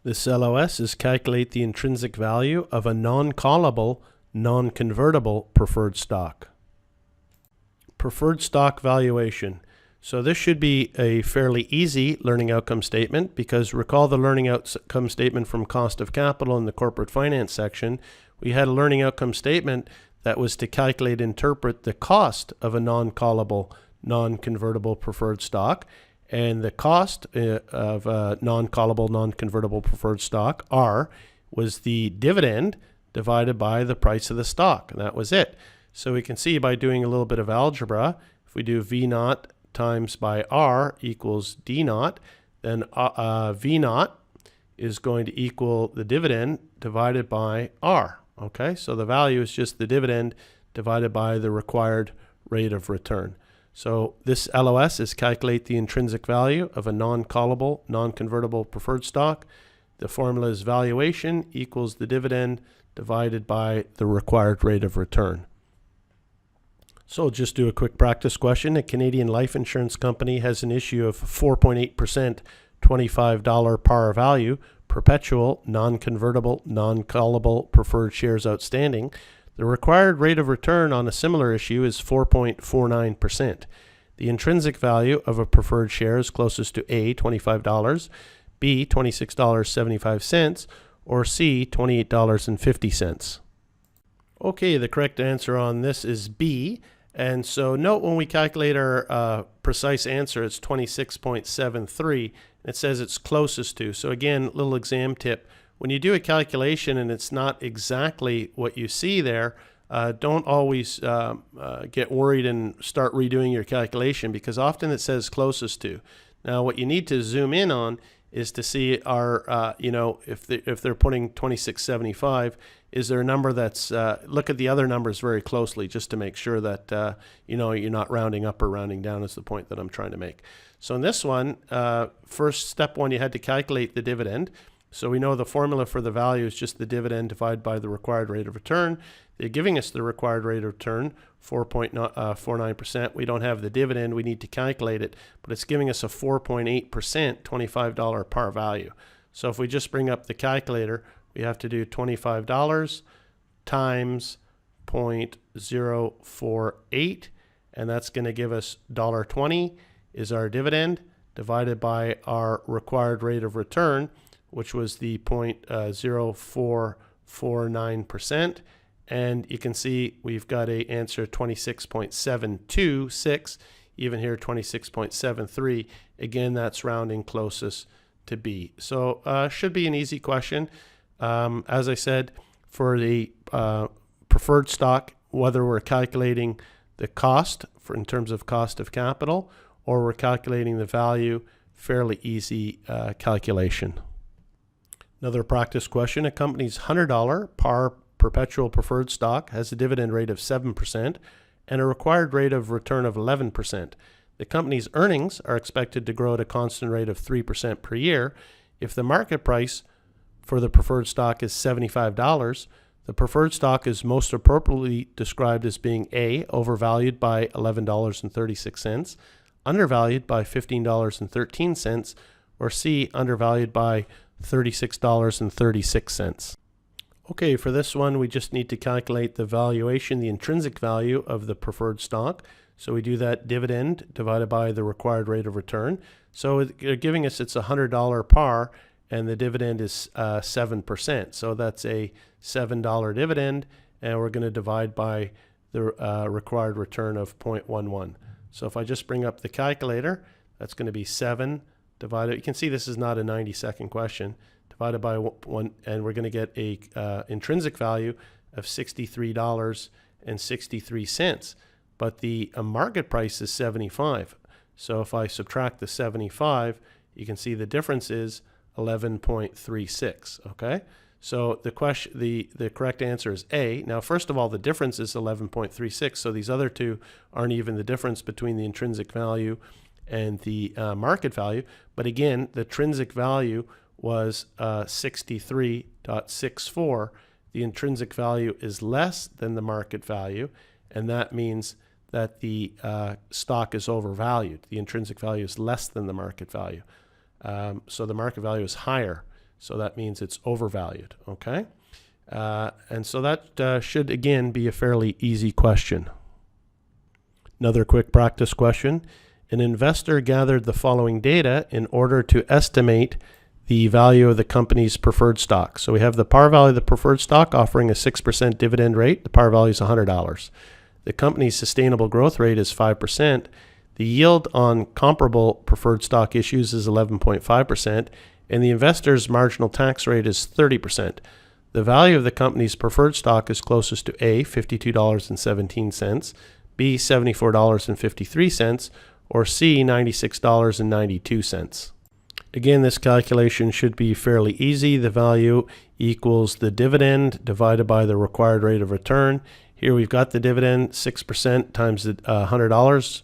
This LOS is calculate the intrinsic value of a non-callable, non-convertible preferred stock. Preferred stock valuation. So this should be a fairly easy learning outcome statement because recall the learning outcome statement from cost of capital in the corporate finance section. We had a learning outcome statement that was to calculate and interpret the cost of a non-callable, non-convertible preferred stock. And the cost of a non-callable, non-convertible preferred stock, R, was the dividend divided by the price of the stock. And that was it. So we can see by doing a little bit of algebra, if we do V naught times by R equals D naught, then V naught is going to equal the dividend divided by R. Okay, so the value is just the dividend divided by the required rate of return. So this LOS is calculate the intrinsic value of a non-callable, non-convertible preferred stock. The formula is valuation equals the dividend divided by the required rate of return. So just do a quick practice question. A Canadian life insurance company has an issue of 4.8% $25 par value, perpetual, non-convertible, non-callable preferred shares outstanding. The required rate of return on a similar issue is 4.49%. The intrinsic value of a preferred share is closest to A, $25, B, $26.75, or C, $28.50. Okay, the correct answer on this is B. And so note when we calculate our precise answer, it's 26.73. It says it's closest to. So again, little exam tip. When you do a calculation and it's not exactly what you see there, don't always get worried and start redoing your calculation because often it says closest to. Now what you need to zoom in on is to see our, if they're putting 2675, is there a number that's, look at the other numbers very closely just to make sure that, you're not rounding up or rounding down is the point that I'm trying to make. So in this one, first step one, you had to calculate the dividend. So we know the formula for the value is just the dividend divided by the required rate of return. They're giving us the required rate of return, 4.49%. We don't have the dividend. We need to calculate it, but it's giving us a 4.8% $25 par value. So if we just bring up the calculator, we have to do $25 times 0.048, and that's going to give us $1.20 is our dividend divided by our required rate of return, which was the 0.0449%. And you can see we've got an answer 26.726, even here 26.73. Again, that's rounding closest to B. So should be an easy question. As I said, for the preferred stock, whether we're calculating the cost in terms of cost of capital or we're calculating the value, fairly easy calculation. Another practice question, a company's $100 par perpetual preferred stock has a dividend rate of 7% and a required rate of return of 11%. The company's earnings are expected to grow at a constant rate of 3% per year. If the market price for the preferred stock is $75, the preferred stock is most appropriately described as being A, overvalued by $11.36, undervalued by $15.13, or C, undervalued by $36.36. Okay, for this one, we just need to calculate the valuation, the intrinsic value of the preferred stock. So we do that dividend divided by the required rate of return. So they're giving us it's $100 par, and the dividend is 7%. So that's a $7 dividend, and we're going to divide by the required return of 0.11. So if I just bring up the calculator, that's going to be 7 divided. You can see this is not a 90-second question. Divided by 1, and we're going to get a intrinsic value of $63.63. But the market price is 75. So if I subtract the 75, you can see the difference is 11.36. Okay, so the correct answer is A. Now, first of all, the difference is 11.36. So these other two aren't even the difference between the intrinsic value and the market value. But again, the intrinsic value was 63.64. The intrinsic value is less than the market value, and that means that the stock is overvalued. The intrinsic value is less than the market value. So the market value is higher. So that means it's overvalued, okay? And so that should, again, be a fairly easy question. Another quick practice question. An investor gathered the following data in order to estimate the value of the company's preferred stock. So we have the par value of the preferred stock offering a 6% dividend rate. The par value is $100. The company's sustainable growth rate is 5%. The yield on comparable preferred stock issues is 11.5%, and the investor's marginal tax rate is 30%. The value of the company's preferred stock is closest to A, $52.17, B, $74.53, or C, $96.92. Again, this calculation should be fairly easy. The value equals the dividend divided by the required rate of return. Here we've got the dividend, 6% times the $100.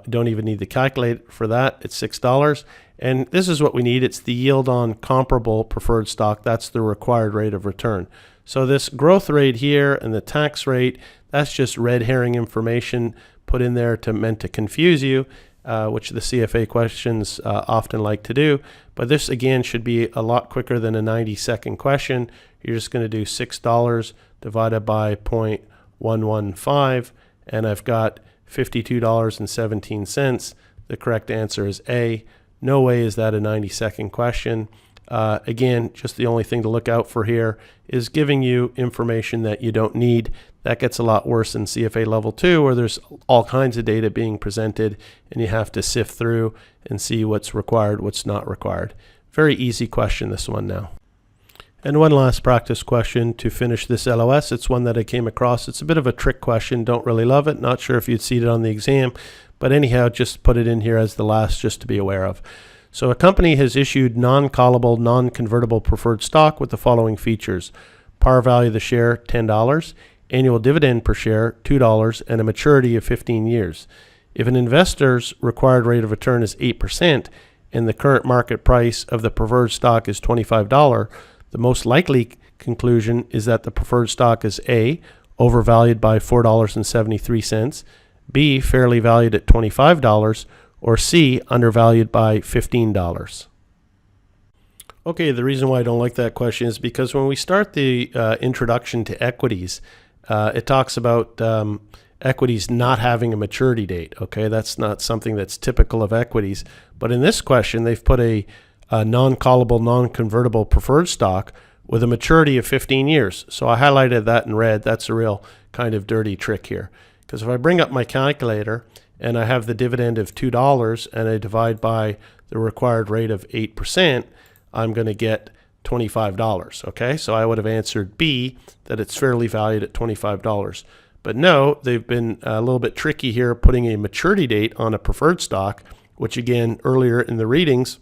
Don't even need the calculator for that. It's $6. And this is what we need. It's the yield on comparable preferred stock. That's the required rate of return. So this growth rate here and the tax rate, that's just red herring information put in there meant to confuse you, which the CFA questions often like to do. But this, again, should be a lot quicker than a 90-second question. You're just going to do $6 divided by 0.115, and I've got $52.17. The correct answer is A. No way is that a 90-second question. Again, just the only thing to look out for here is giving you information that you don't need. That gets a lot worse in CFA level 2, where there's all kinds of data being presented and you have to sift through and see what's required, what's not required. Very easy question, this one now. And one last practice question to finish this LOS. It's one that I came across. It's a bit of a trick question. Don't really love it. Not sure if you'd see it on the exam, but anyhow, just put it in here as the last just to be aware of. So a company has issued non-callable, non-convertible preferred stock with the following features. Par value of the share, $10. Annual dividend per share, $2, and a maturity of 15 years. If an investor's required rate of return is 8% and the current market price of the preferred stock is $25, the most likely conclusion is that the preferred stock is A, overvalued by $4.73, B, fairly valued at $25, or C, undervalued by $15. Okay, the reason why I don't like that question is because when we start the introduction to equities, it talks about equities not having a maturity date. Okay, that's not something that's typical of equities. But in this question, they've put a non-callable, non-convertible preferred stock with a maturity of 15 years. So I highlighted that in red. That's a real kind of dirty trick here. Because if I bring up my calculator and I have the dividend of $2 and I divide by the required rate of 8%, I'm going to get $25. Okay, so I would have answered B, that it's fairly valued at $25. But no, they've been a little bit tricky here, putting a maturity date on a preferred stock, which again, earlier in the readings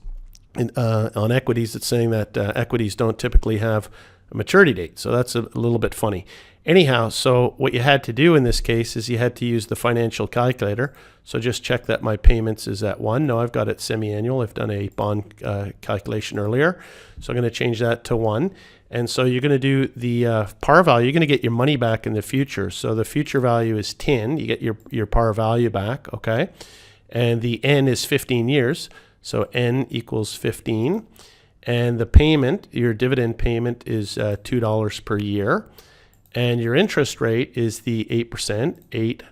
on equities, it's saying that equities don't typically have a maturity date. So that's a little bit funny. Anyhow, so what you had to do in this case is you had to use the financial calculator. So just check that my payments is at 1. No, I've got it semi-annual. I've done a bond calculation earlier. So I'm going to change that to 1. And so you're going to do the par value. You're going to get your money back in the future. So the future value is 10. You get your par value back, okay? And the N is 15 years. So N equals 15. And the payment, your dividend payment is $2 per year. And your interest rate is the 8%, 8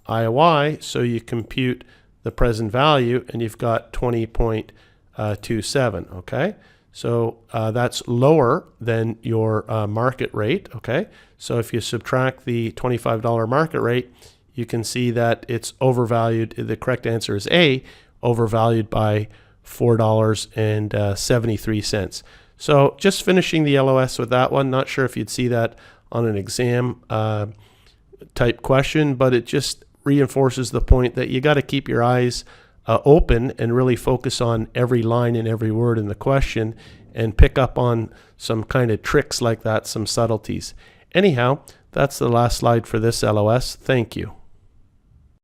IOI. So you compute the present value and you've got 20.27, okay? So that's lower than your market rate, okay? So if you subtract the $25 market rate, you can see that it's overvalued. The correct answer is A, overvalued by $4.73. So just finishing the LOS with that one. Not sure if you'd see that on an exam type question, but it just reinforces the point that you got to keep your eyes open and really focus on every line and every word in the question and pick up on some kind of tricks like that, some subtleties. Anyhow, that's the last slide for this LOS. Thank you.